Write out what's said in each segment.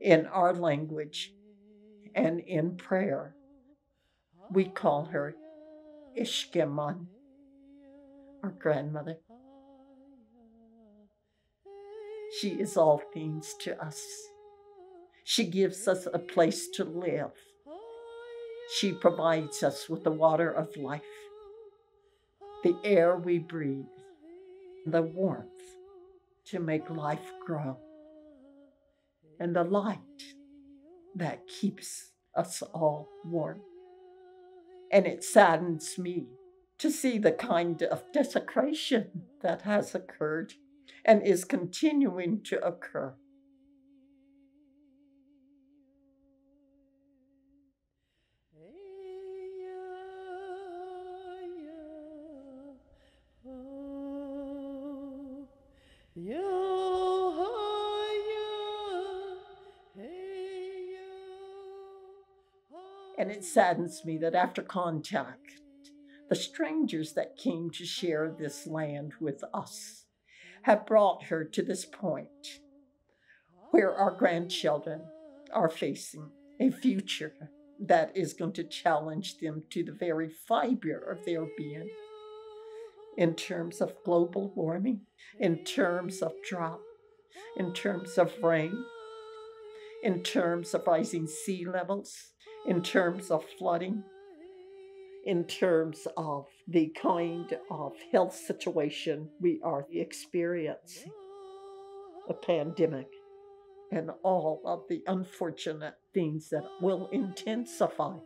In our language and in prayer, we call her Ishkeman, our grandmother. She is all things to us. She gives us a place to live. She provides us with the water of life, the air we breathe, the warmth to make life grow, and the light that keeps us all warm. And it saddens me to see the kind of desecration that has occurred and is continuing to occur. And it saddens me that after contact, the strangers that came to share this land with us have brought her to this point where our grandchildren are facing a future that is going to challenge them to the very fiber of their being in terms of global warming, in terms of drought, in terms of rain, in terms of rising sea levels, in terms of flooding, in terms of the kind of health situation we are experiencing, a pandemic, and all of the unfortunate things that will intensify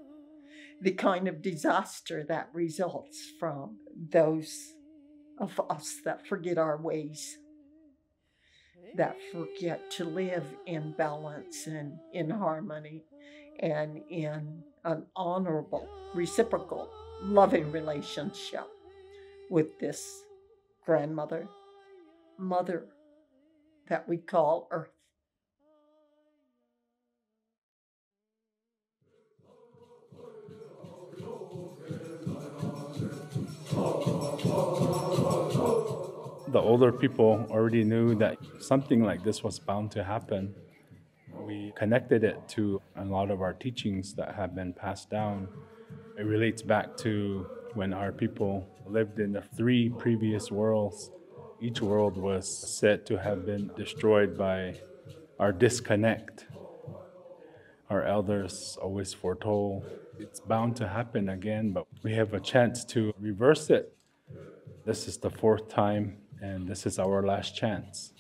the kind of disaster that results from those of us that forget our ways, that forget to live in balance and in harmony and in an honorable, reciprocal, loving relationship with this grandmother, mother that we call Earth. The older people already knew that something like this was bound to happen. We connected it to a lot of our teachings that have been passed down. It relates back to when our people lived in the 3 previous worlds. Each world was said to have been destroyed by our disconnect. Our elders always foretold it's bound to happen again, but we have a chance to reverse it. This is the 4th time, and this is our last chance.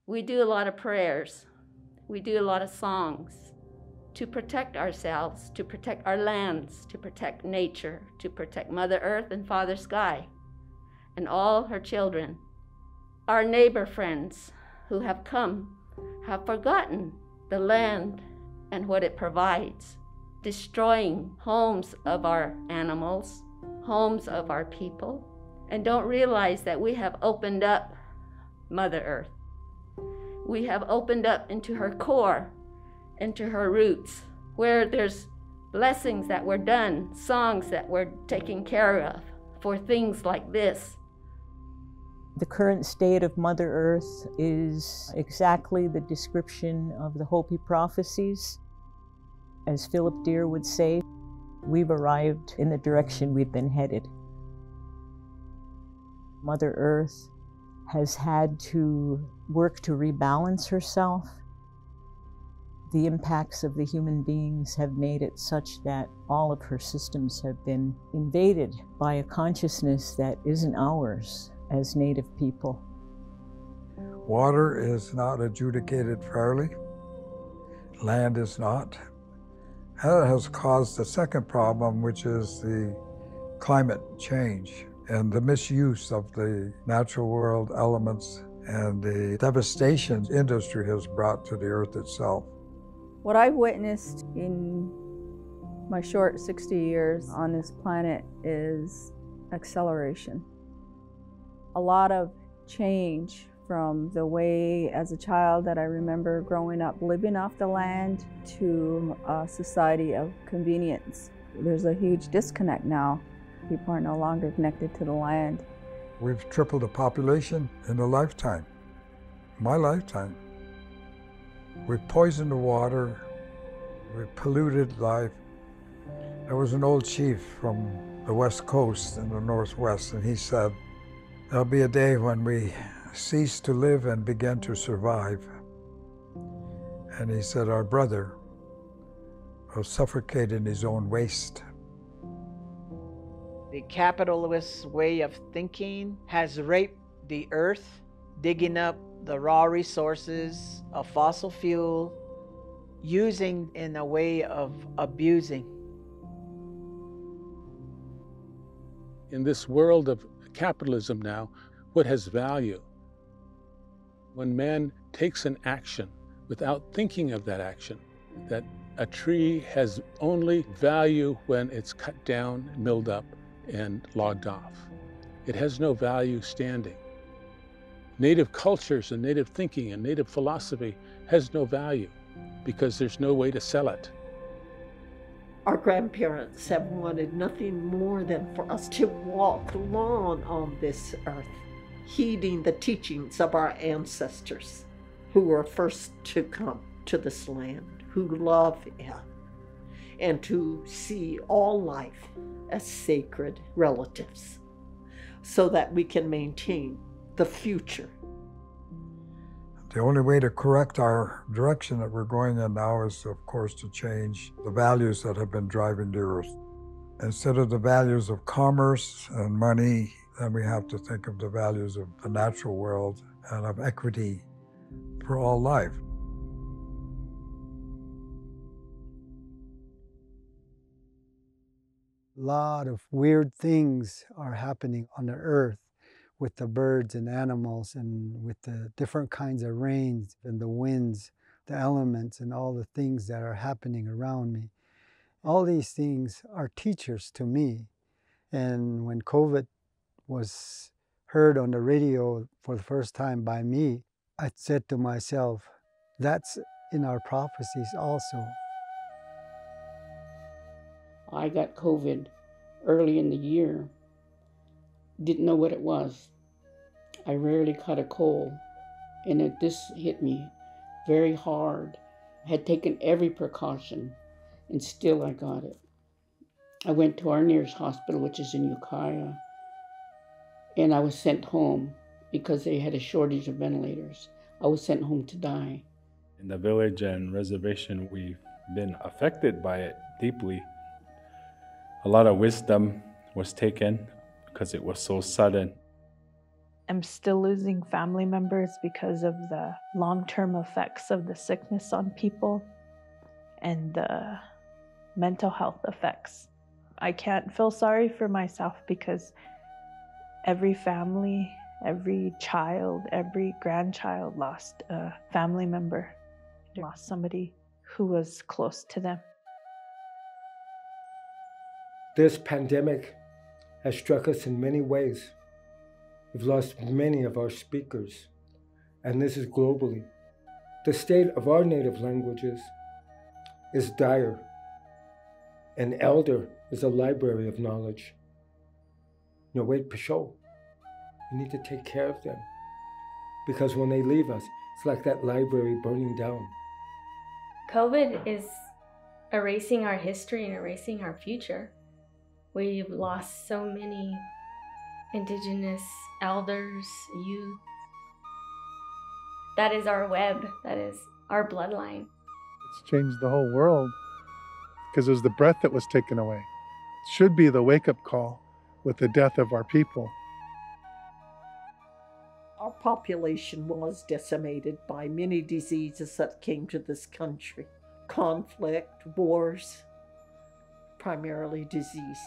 We do a lot of prayers. We do a lot of songs to protect ourselves, to protect our lands, to protect nature, to protect Mother Earth and Father Sky, and all her children. Our neighbor friends who have come have forgotten the land and what it provides, destroying homes of our animals, homes of our people, and don't realize that we have opened up Mother Earth. We have opened up into her core, into her roots, where there's blessings that were done, songs that were taken care of for things like this. The current state of Mother Earth is exactly the description of the Hopi Prophecies. As Philip Deere would say, we've arrived in the direction we've been headed. Mother Earth has had to work to rebalance herself. The impacts of the human beings have made it such that all of her systems have been invaded by a consciousness that isn't ours as Native people. Water is not adjudicated fairly. Land is not. That has caused the second problem, which is the climate change and the misuse of the natural world elements and the devastation industry has brought to the earth itself. What I've witnessed in my short 60 years on this planet is acceleration. A lot of change from the way as a child that I remember growing up living off the land to a society of convenience. There's a huge disconnect now People are no longer connected to the land. We've tripled the population in a lifetime, my lifetime. We've poisoned the water, we've polluted life. There was an old chief from the West Coast in the Northwest, and he said, there'll be a day when we cease to live and begin to survive. And he said, our brother will suffocate in his own waste. The capitalist way of thinking has raped the earth, digging up the raw resources of fossil fuel, using in a way of abusing. In this world of capitalism now, what has value? When man takes an action without thinking of that action, that a tree has only value when it's cut down, milled up, and logged off. It has no value standing. Native cultures and native thinking and native philosophy has no value because there's no way to sell it. Our grandparents have wanted nothing more than for us to walk along on this earth, heeding the teachings of our ancestors who were first to come to this land, who love it, and to see all life as sacred relatives so that we can maintain the future. The only way to correct our direction that we're going in now is, of course, to change the values that have been driving the earth. Instead of the values of commerce and money, then we have to think of the values of the natural world and of equity for all life. A lot of weird things are happening on the earth with the birds and animals and with the different kinds of rains and the winds, the elements and all the things that are happening around me. All these things are teachers to me. And when COVID was heard on the radio for the first time by me, I said to myself, that's in our prophecies also. I got COVID early in the year. Didn't know what it was. I rarely caught a cold, and this hit me very hard. I had taken every precaution, and still I got it. I went to our nearest hospital, which is in Ukiah, and I was sent home because they had a shortage of ventilators. I was sent home to die. In the village and reservation, we've been affected by it deeply. A lot of wisdom was taken because it was so sudden. I'm still losing family members because of the long-term effects of the sickness on people and the mental health effects. I can't feel sorry for myself because every family, every child, every grandchild lost a family member, lost somebody who was close to them. This pandemic has struck us in many ways. We've lost many of our speakers, and this is globally. The state of our native languages is dire. An elder is a library of knowledge. No, wait, Pashot. We need to take care of them, because when they leave us, it's like that library burning down. COVID is erasing our history and erasing our future. We've lost so many Indigenous elders, youth. That is our web, that is our bloodline. It's changed the whole world because it was the breath that was taken away. It should be the wake-up call with the death of our people. Our population was decimated by many diseases that came to this country. Conflict, wars, primarily disease.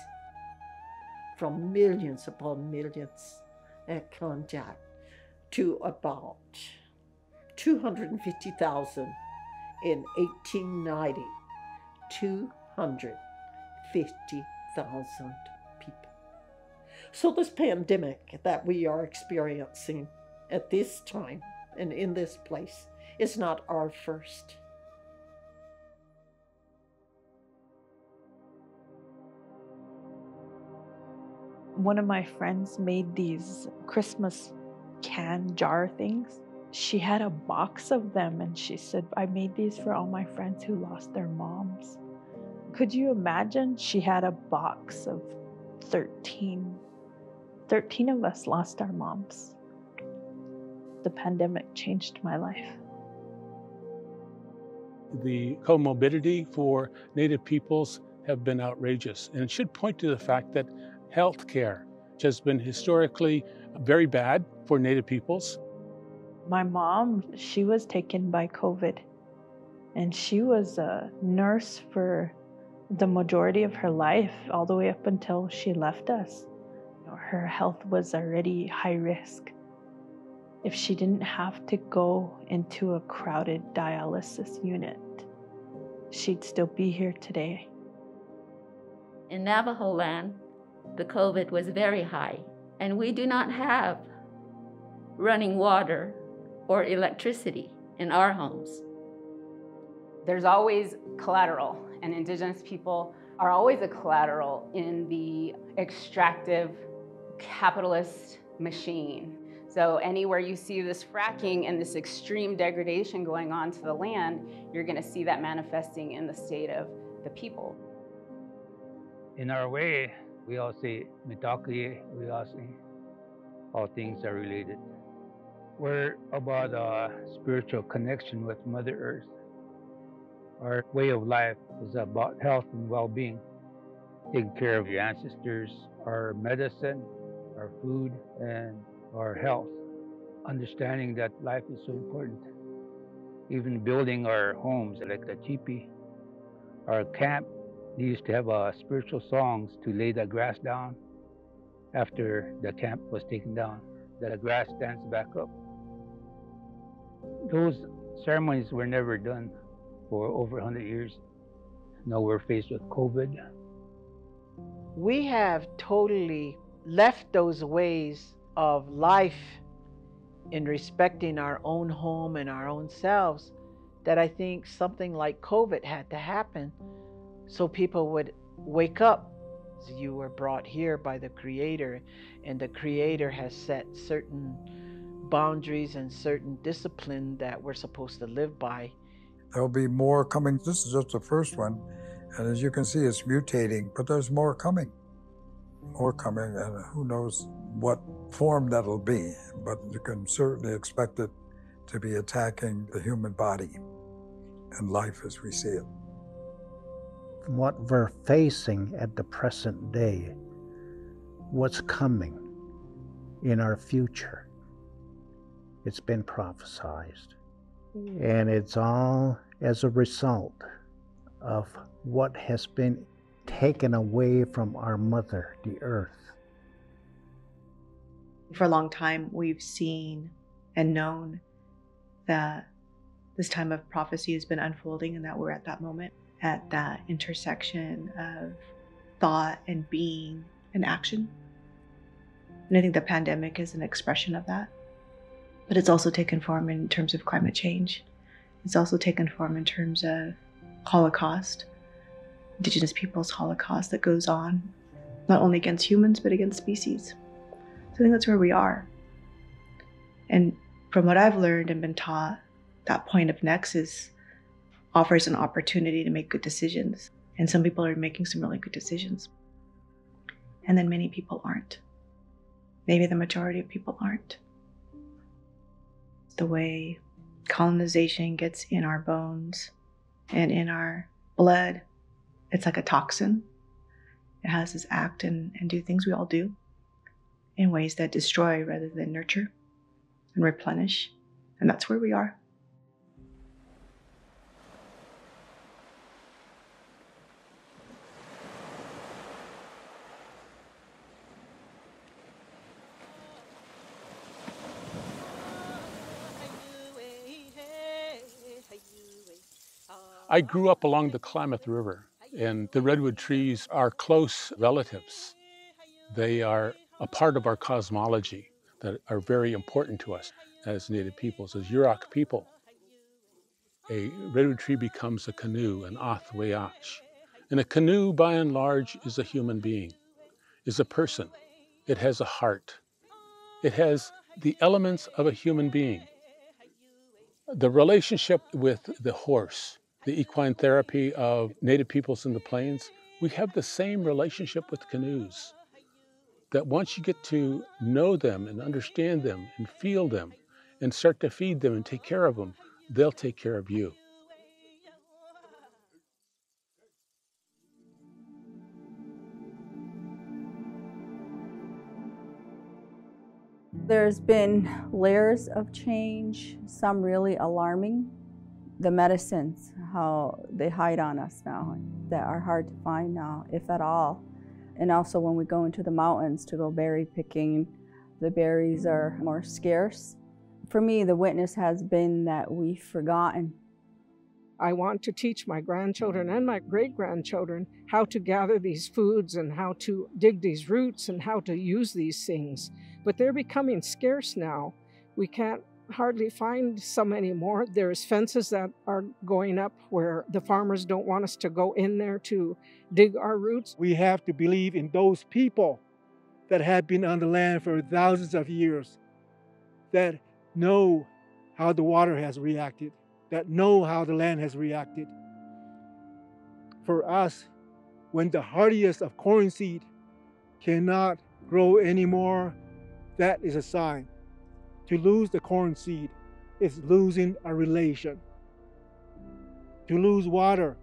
From millions upon millions at contact to about 250,000 in 1890. 250,000 people. So this pandemic that we are experiencing at this time and in this place is not our first. One of my friends made these Christmas can jar things. She had a box of them and she said, I made these for all my friends who lost their moms. Could you imagine? She had a box of 13. 13 of us lost our moms. The pandemic changed my life. The comorbidity for Native peoples have been outrageous, and it should point to the fact that health care has been historically very bad for Native peoples. My mom, she was taken by COVID, and she was a nurse for the majority of her life, all the way up until she left us. Her health was already high risk. If she didn't have to go into a crowded dialysis unit, she'd still be here today. In Navajo land, the COVID was very high, and we do not have running water or electricity in our homes. There's always collateral, and Indigenous people are always a collateral in the extractive capitalist machine. So anywhere you see this fracking and this extreme degradation going on to the land, you're going to see that manifesting in the state of the people. In our way, we all say mitaki, we all say all things are related. We're about a spiritual connection with Mother Earth. Our way of life is about health and well-being. Taking care of your ancestors, our medicine, our food, and our health. Understanding that life is so important. Even building our homes, like the teepee, our camp, they used to have spiritual songs to lay the grass down after the camp was taken down. The grass stands back up. Those ceremonies were never done for over 100 years. Now we're faced with COVID. We have totally left those ways of life in respecting our own home and our own selves, that I think something like COVID had to happen so people would wake up. You were brought here by the Creator, and the Creator has set certain boundaries and certain discipline that we're supposed to live by. There'll be more coming. This is just the first one, and as you can see, it's mutating, but there's more coming. More coming, and who knows what form that'll be, but you can certainly expect it to be attacking the human body and life as we see it. What we're facing at the present day, what's coming in our future, it's been prophesized. And it's all as a result of what has been taken away from our mother, the earth. For a long time, we've seen and known that this time of prophecy has been unfolding and that we're at that moment, at that intersection of thought and being and action. And I think the pandemic is an expression of that. But it's also taken form in terms of climate change. It's also taken form in terms of Holocaust, Indigenous peoples' Holocaust that goes on, not only against humans, but against species. So I think that's where we are. And from what I've learned and been taught, that point of nexus offers an opportunity to make good decisions. And some people are making some really good decisions. And then many people aren't. Maybe the majority of people aren't. The way colonization gets in our bones and in our blood, it's like a toxin. It has us act and do things we all do in ways that destroy rather than nurture and replenish. And that's where we are. I grew up along the Klamath River, and the redwood trees are close relatives. They are a part of our cosmology that are very important to us as Native peoples, as Yurok people. A redwood tree becomes a canoe, an athweach. And a canoe, by and large, is a human being, is a person. It has a heart. It has the elements of a human being. The relationship with the horse, the equine therapy of native peoples in the plains, we have the same relationship with canoes. That once you get to know them and understand them and feel them and start to feed them and take care of them, they'll take care of you. There's been layers of change, some really alarming. The medicines, how they hide on us now, that are hard to find now, if at all. And also when we go into the mountains to go berry picking, the berries are more scarce. For me, the witness has been that we've forgotten. I want to teach my grandchildren and my great-grandchildren how to gather these foods and how to dig these roots and how to use these things. But they're becoming scarce now. We can't hardly find some anymore. There's fences that are going up where the farmers don't want us to go in there to dig our roots. We have to believe in those people that have been on the land for thousands of years, that know how the water has reacted, that know how the land has reacted. For us, when the hardiest of corn seed cannot grow anymore, that is a sign. To lose the corn seed is losing a relation. To lose water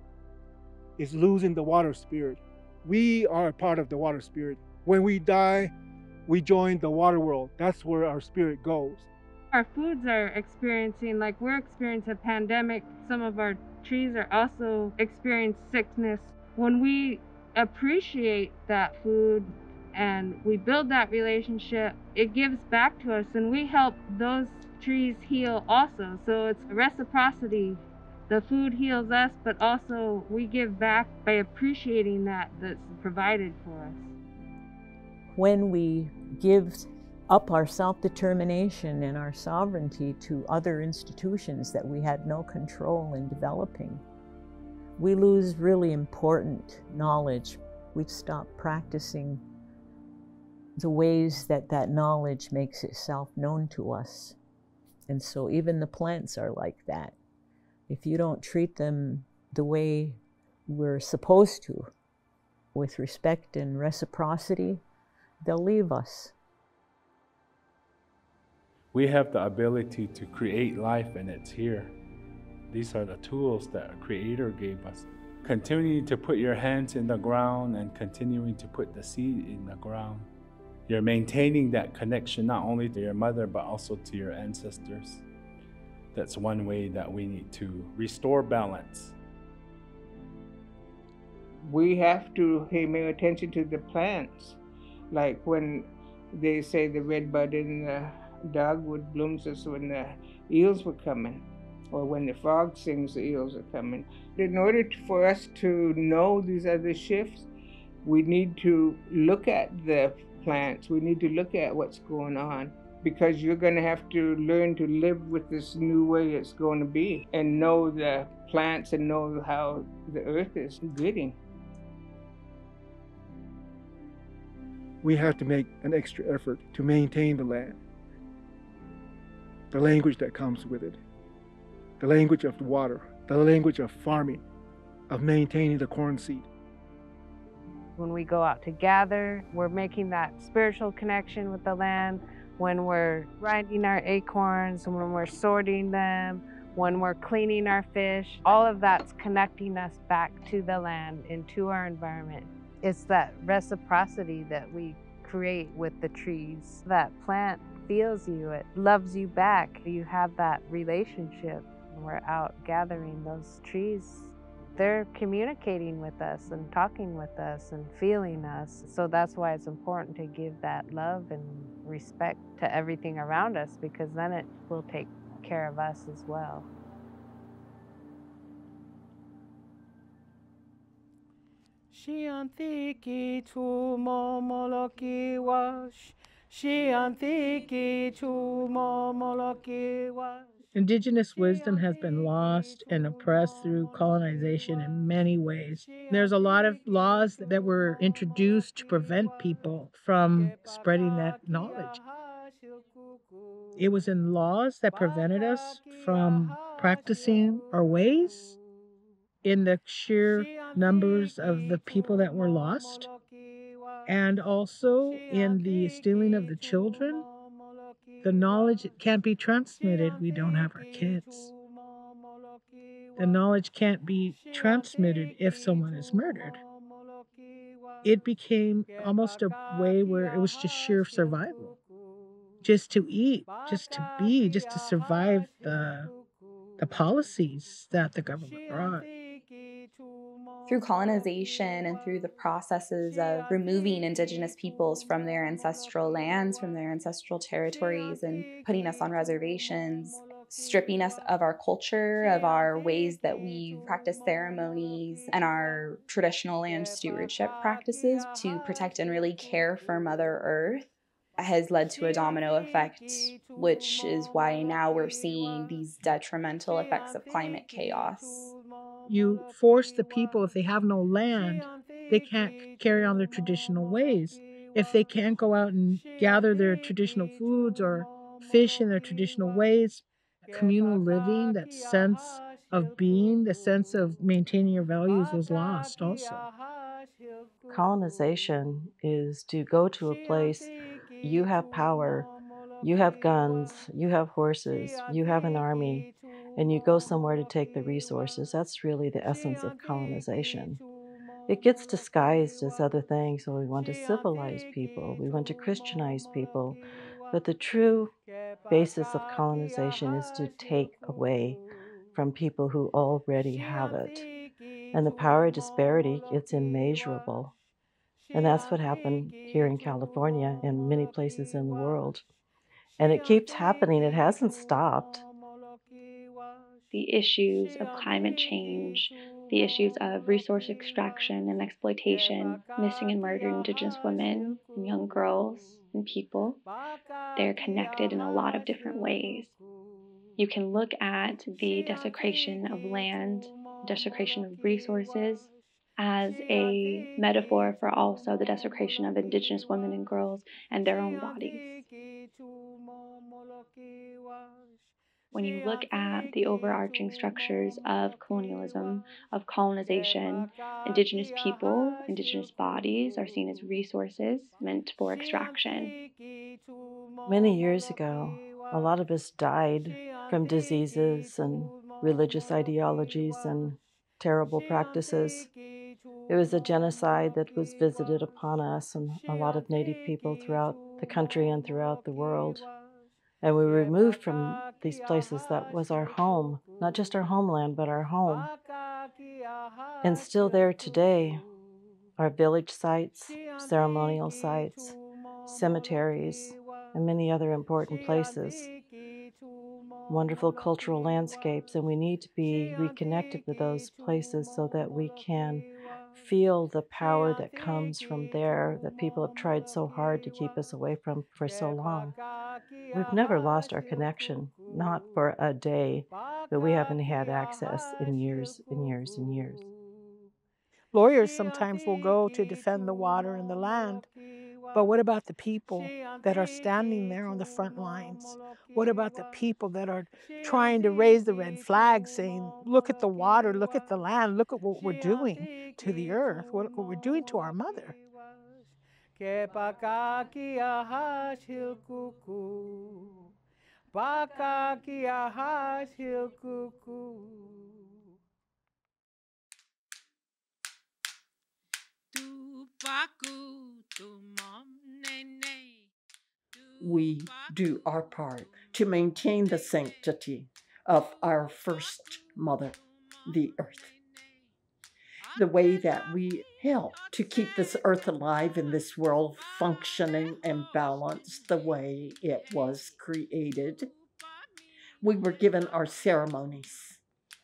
is losing the water spirit. We are a part of the water spirit. When we die, we join the water world. That's where our spirit goes. Our foods are experiencing, like we're experiencing a pandemic. Some of our trees are also experiencing sickness. When we appreciate that food and we build that relationship, it gives back to us and we help those trees heal also. So it's reciprocity. The food heals us, but also we give back by appreciating that's provided for us. When we give up our self-determination and our sovereignty to other institutions that we had no control in developing, we lose really important knowledge. We've stopped practicing the ways that that knowledge makes itself known to us. And so even the plants are like that. If you don't treat them the way we're supposed to, with respect and reciprocity, they'll leave us. We have the ability to create life, and it's here. These are the tools that a Creator gave us. Continuing to put your hands in the ground and continuing to put the seed in the ground. You're maintaining that connection not only to your mother, but also to your ancestors. That's one way that we need to restore balance. We have to pay more attention to the plants. Like when they say the red bud in the dogwood blooms us when the eels were coming, or when the frog sings, the eels are coming. In order for us to know these other shifts, we need to look at the plants. We need to look at what's going on, because you're going to have to learn to live with this new way it's going to be and know the plants and know how the earth is getting. We have to make an extra effort to maintain the land, the language that comes with it, the language of the water, the language of farming, of maintaining the corn seed. When we go out to gather, we're making that spiritual connection with the land. When we're grinding our acorns, when we're sorting them, when we're cleaning our fish, all of that's connecting us back to the land and to our environment. It's that reciprocity that we create with the trees. That plant feels you, it loves you back. You have that relationship. When we're out gathering those trees, they're communicating with us and talking with us and feeling us. So that's why it's important to give that love and respect to everything around us, because then it will take care of us as well. Shiantiki chumomoloki wash. Shiantiki chumomoloki wash. Indigenous wisdom has been lost and oppressed through colonization in many ways. There's a lot of laws that were introduced to prevent people from spreading that knowledge. It was in laws that prevented us from practicing our ways in the sheer numbers of the people that were lost, and also in the stealing of the children. The knowledge can't be transmitted. We don't have our kids. The knowledge can't be transmitted if someone is murdered. It became almost a way where it was just sheer survival. Just to eat, just to be, just to survive the policies that the government brought. Through colonization and through the processes of removing Indigenous peoples from their ancestral lands, from their ancestral territories, and putting us on reservations, stripping us of our culture, of our ways that we practice ceremonies and our traditional land stewardship practices to protect and really care for Mother Earth, has led to a domino effect, which is why now we're seeing these detrimental effects of climate chaos. You force the people, if they have no land, they can't carry on their traditional ways. If they can't go out and gather their traditional foods or fish in their traditional ways, communal living, that sense of being, the sense of maintaining your values was lost also. Colonization is to go to a place, you have power, you have guns, you have horses, you have an army, and you go somewhere to take the resources. That's really the essence of colonization. It gets disguised as other things, so we want to civilize people, we want to Christianize people, but the true basis of colonization is to take away from people who already have it. And the power disparity, it's immeasurable. And that's what happened here in California and many places in the world. And it keeps happening. It hasn't stopped. The issues of climate change, the issues of resource extraction and exploitation, missing and murdered Indigenous women and young girls and people, they're connected in a lot of different ways. You can look at the desecration of land, desecration of resources, as a metaphor for also the desecration of Indigenous women and girls and their own bodies. When you look at the overarching structures of colonialism, of colonization, Indigenous people, Indigenous bodies are seen as resources meant for extraction. Many years ago, a lot of us died from diseases and religious ideologies and terrible practices. It was a genocide that was visited upon us and a lot of Native people throughout the country and throughout the world. And we were removed from these places that was our home, not just our homeland, but our home. And still there today are village sites, ceremonial sites, cemeteries, and many other important places. Wonderful cultural landscapes, and we need to be reconnected with those places so that we can feel the power that comes from there that people have tried so hard to keep us away from for so long. We've never lost our connection, not for a day, but we haven't had access in years and years and years. Lawyers sometimes will go to defend the water and the land, but what about the people that are standing there on the front lines? What about the people that are trying to raise the red flag saying, look at the water, look at the land, look at what we're doing to the earth, what we're doing to our mother? We do our part to maintain the sanctity of our first mother, the earth. The way that we help to keep this earth alive and this world functioning and balanced the way it was created. We were given our ceremonies,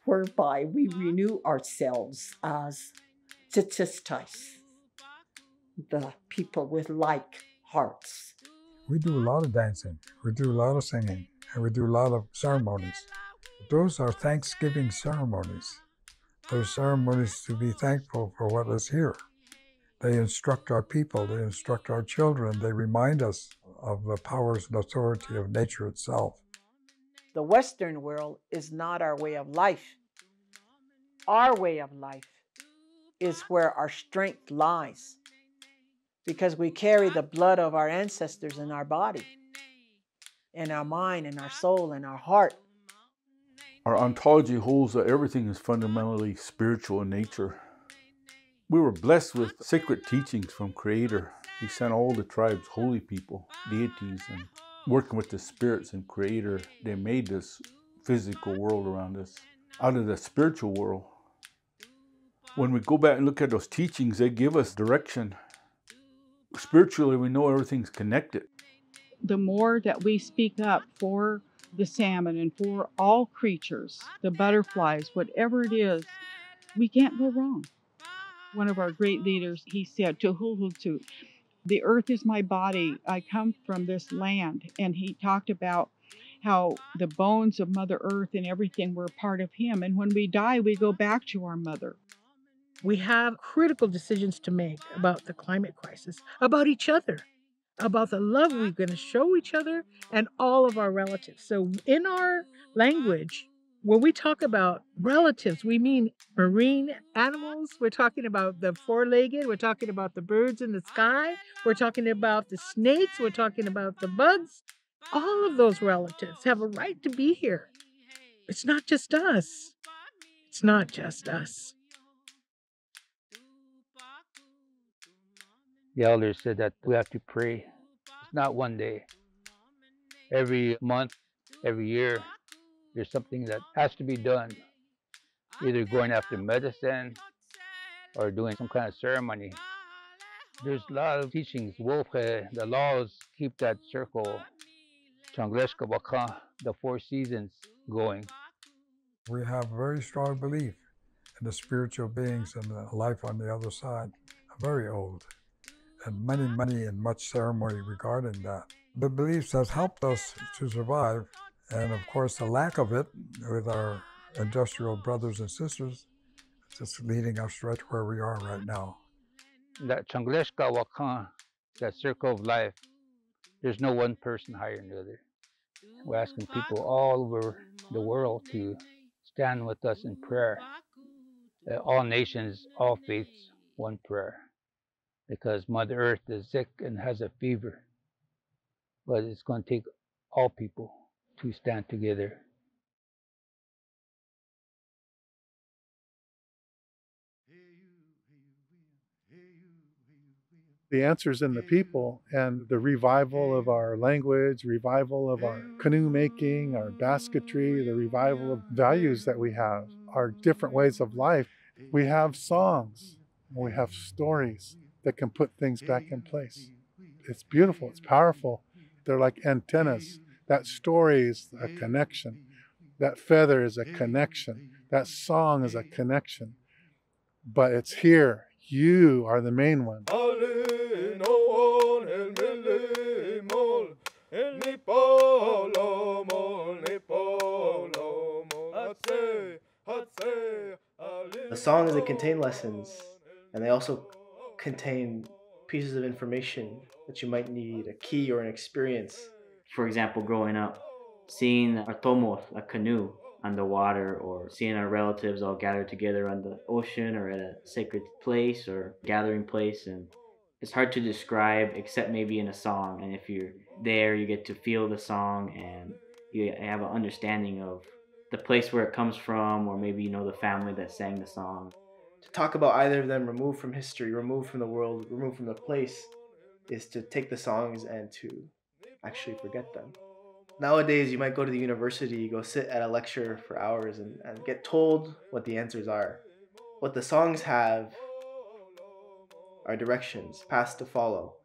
whereby we renew ourselves as sanctities, the people with like hearts. We do a lot of dancing. We do a lot of singing. and we do a lot of ceremonies. Those are Thanksgiving ceremonies. They're ceremonies to be thankful for what is here. They instruct our people, they instruct our children, they remind us of the powers and authority of nature itself. The Western world is not our way of life. Our way of life is where our strength lies, because we carry the blood of our ancestors in our body, in our mind, in our soul, in our heart. Our ontology holds that everything is fundamentally spiritual in nature. We were blessed with sacred teachings from Creator. He sent all the tribes, holy people, deities, and working with the spirits and Creator, they made this physical world around us out of the spiritual world. When we go back and look at those teachings, they give us direction. Spiritually, we know everything's connected. The more that we speak up for the salmon and for all creatures, the butterflies, whatever it is, we can't go wrong. One of our great leaders, he said, Tuhulhutu, the earth is my body. I come from this land. And he talked about how the bones of Mother Earth and everything were a part of him. And when we die, we go back to our mother. We have critical decisions to make about the climate crisis, about each other, about the love we're going to show each other and all of our relatives. So in our language, when we talk about relatives, we mean marine animals. We're talking about the four-legged. We're talking about the birds in the sky. We're talking about the snakes. We're talking about the bugs. All of those relatives have a right to be here. It's not just us. It's not just us. The elders said that we have to pray. It's not one day. Every month, every year, there's something that has to be done. Either going after medicine or doing some kind of ceremony. There's a lot of teachings. The laws keep that circle, Changleshka Waka, the 4 seasons going. We have very strong belief in the spiritual beings and the life on the other side. Very old, and many and much ceremony regarding that. The beliefs has helped us to survive, and of course the lack of it with our industrial brothers and sisters just leading us right where we are right now. That Changleshka Waka, that circle of life, there's no one person higher than the other. We're asking people all over the world to stand with us in prayer. All nations, all faiths, one prayer. Because Mother Earth is sick and has a fever. But it's going to take all people to stand together. The answer's in the people, and the revival of our language, revival of our canoe making, our basketry, the revival of values that we have, our different ways of life. We have songs, we have stories that can put things back in place. It's beautiful, it's powerful. They're like antennas. That story is a connection. That feather is a connection. That song is a connection. But it's here. You are the main one. The songs, they contain lessons, and they also contain pieces of information that you might need, a key or an experience. For example, growing up, seeing our tomos, a canoe, on the water, or seeing our relatives all gathered together on the ocean or at a sacred place or gathering place, and it's hard to describe except maybe in a song. And if you're there, you get to feel the song and you have an understanding of the place where it comes from, or maybe you know the family that sang the song. To talk about either of them removed from history, removed from the world, removed from the place, is to take the songs and to actually forget them. Nowadays, you might go to the university, go sit at a lecture for hours and get told what the answers are. What the songs have are directions, paths to follow,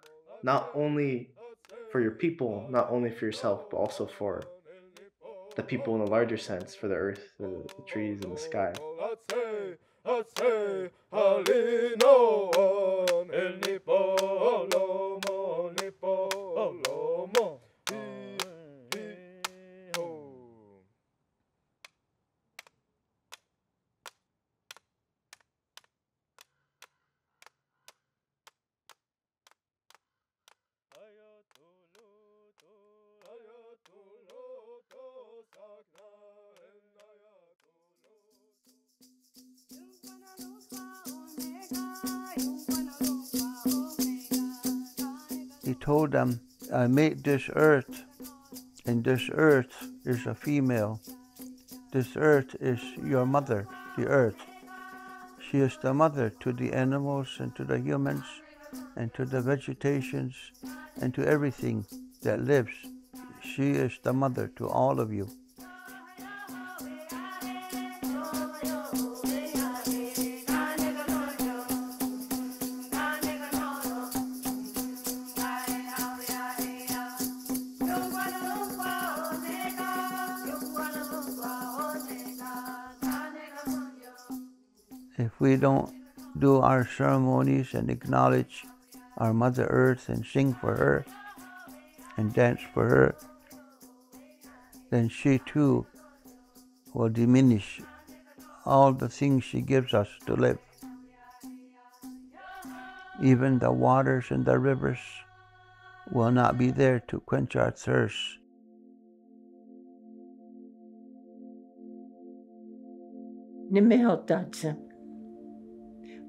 not only for your people, not only for yourself, but also for the people in a larger sense, for the earth, the trees, and the sky. told them, I made this earth, and this earth is a female. This earth is your mother, the earth. She is the mother to the animals and to the humans and to the vegetations and to everything that lives. She is the mother to all of you. If we don't do our ceremonies and acknowledge our Mother Earth and sing for her and dance for her, then she too will diminish all the things she gives us to live. Even the waters and the rivers will not be there to quench our thirst.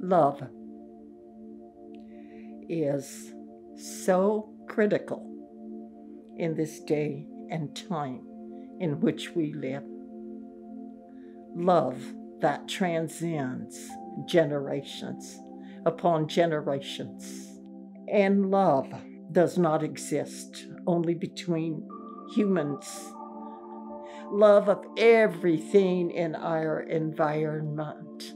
Love is so critical in this day and time in which we live. Love that transcends generations upon generations. And love does not exist only between humans. Love of everything in our environment,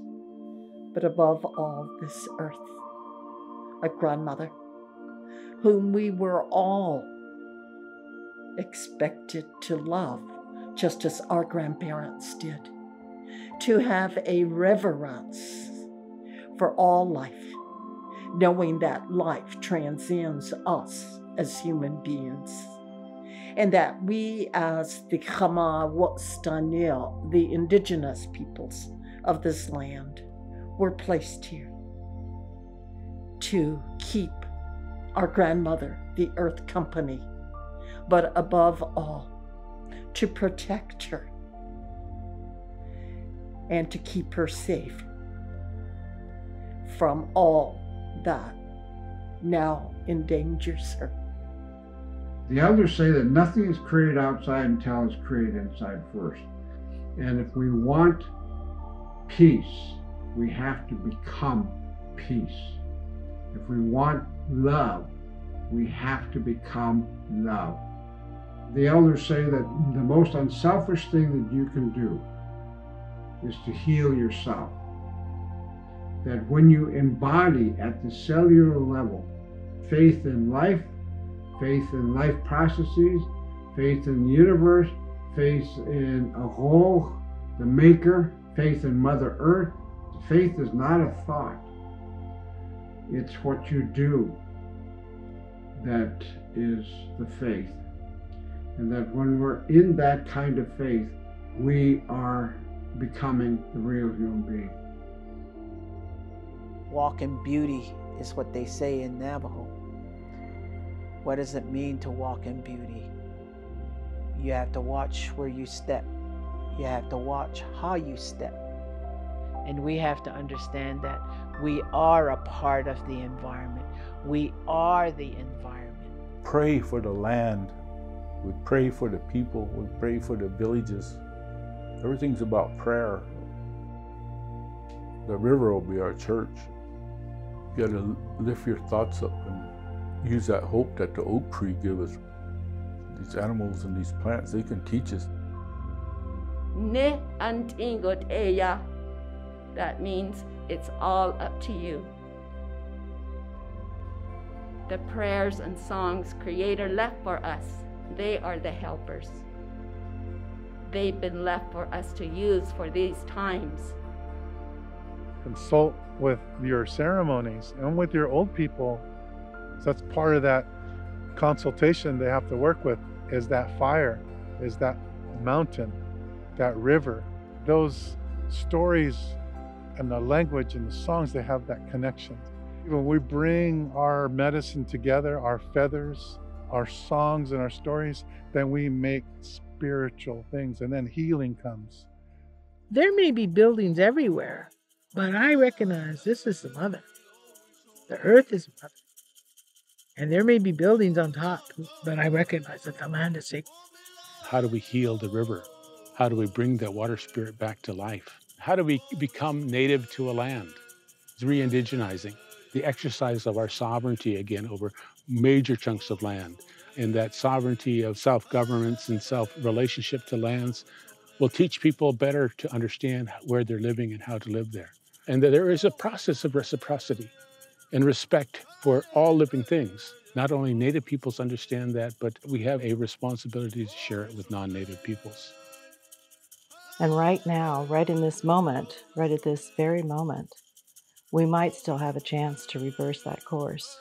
but above all this earth. A grandmother whom we were all expected to love just as our grandparents did, to have a reverence for all life, knowing that life transcends us as human beings, and that we as the Khama Watstanil, the indigenous peoples of this land, were placed here to keep our grandmother, the Earth Company, but above all, to protect her and to keep her safe from all that now endangers her. The elders say that nothing is created outside until it's created inside first. And if we want peace, we have to become peace. If we want love, we have to become love. The elders say that the most unselfish thing that you can do is to heal yourself. That when you embody at the cellular level faith in life processes, faith in the universe, faith in a whole, the maker, faith in Mother Earth, faith is not a thought. It's what you do that is the faith. And that when we're in that kind of faith, we are becoming the real human being. Walk in beauty is what they say in Navajo. What does it mean to walk in beauty? You have to watch where you step. You have to watch how you step. And we have to understand that we are a part of the environment. We are the environment. Pray for the land. We pray for the people. We pray for the villages. Everything's about prayer. The river will be our church. You got to lift your thoughts up and use that hope that the oak tree gives us. These animals and these plants, they can teach us. Ne antingot eya. That means it's all up to you. The prayers and songs Creator left for us, they are the helpers. They've been left for us to use for these times. Consult with your ceremonies and with your old people. So that's part of that consultation they have to work with, is that fire, is that mountain, that river. Those stories and the language and the songs, they have that connection. When we bring our medicine together, our feathers, our songs and our stories, then we make spiritual things, and then healing comes. There may be buildings everywhere, but I recognize this is the mother. The earth is mother. And there may be buildings on top, but I recognize that the land is sacred. How do we heal the river? How do we bring the water spirit back to life? How do we become native to a land? It's re-indigenizing, the exercise of our sovereignty again over major chunks of land. And that sovereignty of self-governance and self-relationship to lands will teach people better to understand where they're living and how to live there. And that there is a process of reciprocity and respect for all living things. Not only Native peoples understand that, but we have a responsibility to share it with non-Native peoples. And right now, right in this moment, right at this very moment, we might still have a chance to reverse that course.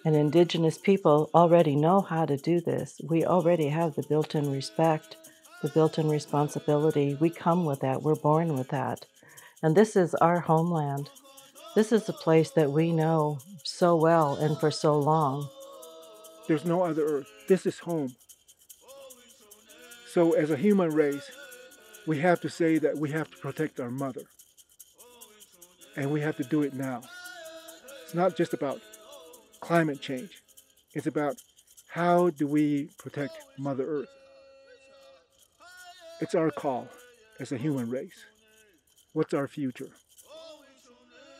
And Indigenous people already know how to do this. We already have the built-in respect, the built-in responsibility. We come with that. We're born with that. And this is our homeland. This is a place that we know so well and for so long. There's no other earth. This is home. So as a human race, we have to say that we have to protect our mother. And we have to do it now. It's not just about climate change. It's about how do we protect Mother Earth. It's our call as a human race. What's our future?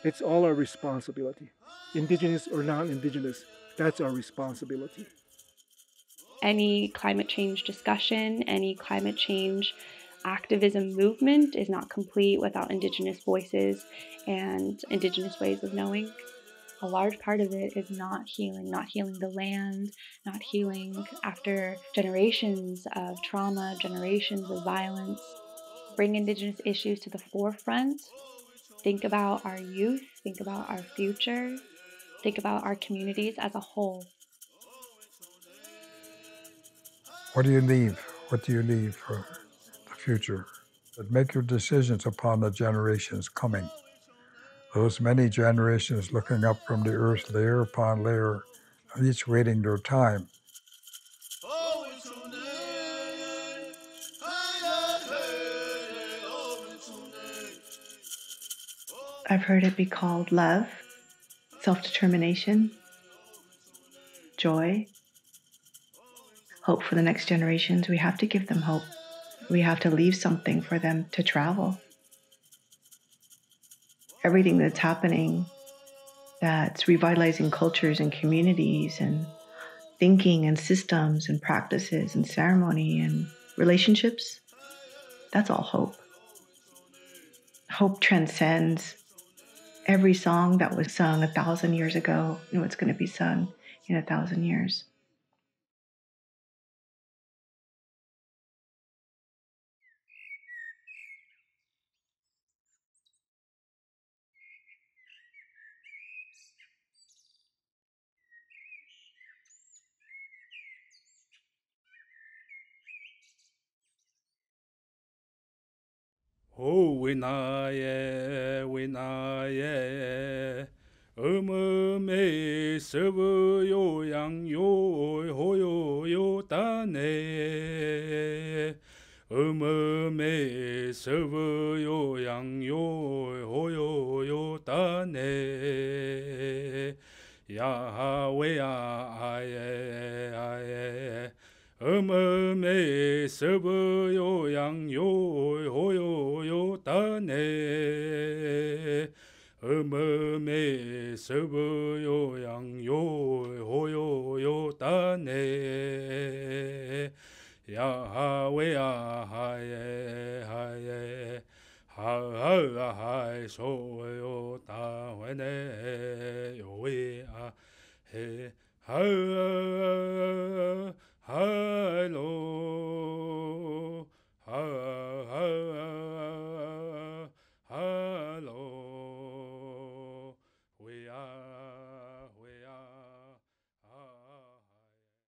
It's all our responsibility. Indigenous or non-Indigenous, that's our responsibility. Any climate change discussion, any climate change activism movement is not complete without Indigenous voices and Indigenous ways of knowing. A large part of it is not healing the land, not healing after generations of trauma, generations of violence. Bring Indigenous issues to the forefront. Think about our youth, think about our future, think about our communities as a whole. What do you leave? What do you leave for the future? But make your decisions upon the generations coming. Those many generations looking up from the earth layer upon layer, each waiting their time. I've heard it be called love, self-determination, joy, hope for the next generations. We have to give them hope. We have to leave something for them to travel. Everything that's happening, that's revitalizing cultures and communities and thinking and systems and practices and ceremony and relationships, that's all hope. Hope transcends every song that was sung 1,000 years ago and what's going to be sung in 1,000 years. Oh, winaye, me serve yo yang yo ho yo tane. Me serve yo yang yo ho yo tane. Yahweh aye. Me serve yo yang yo ho yo tane. Me serve yo yang yo ho yo tane. Yahweh aye. Ha so yo ta wene yo we a he ha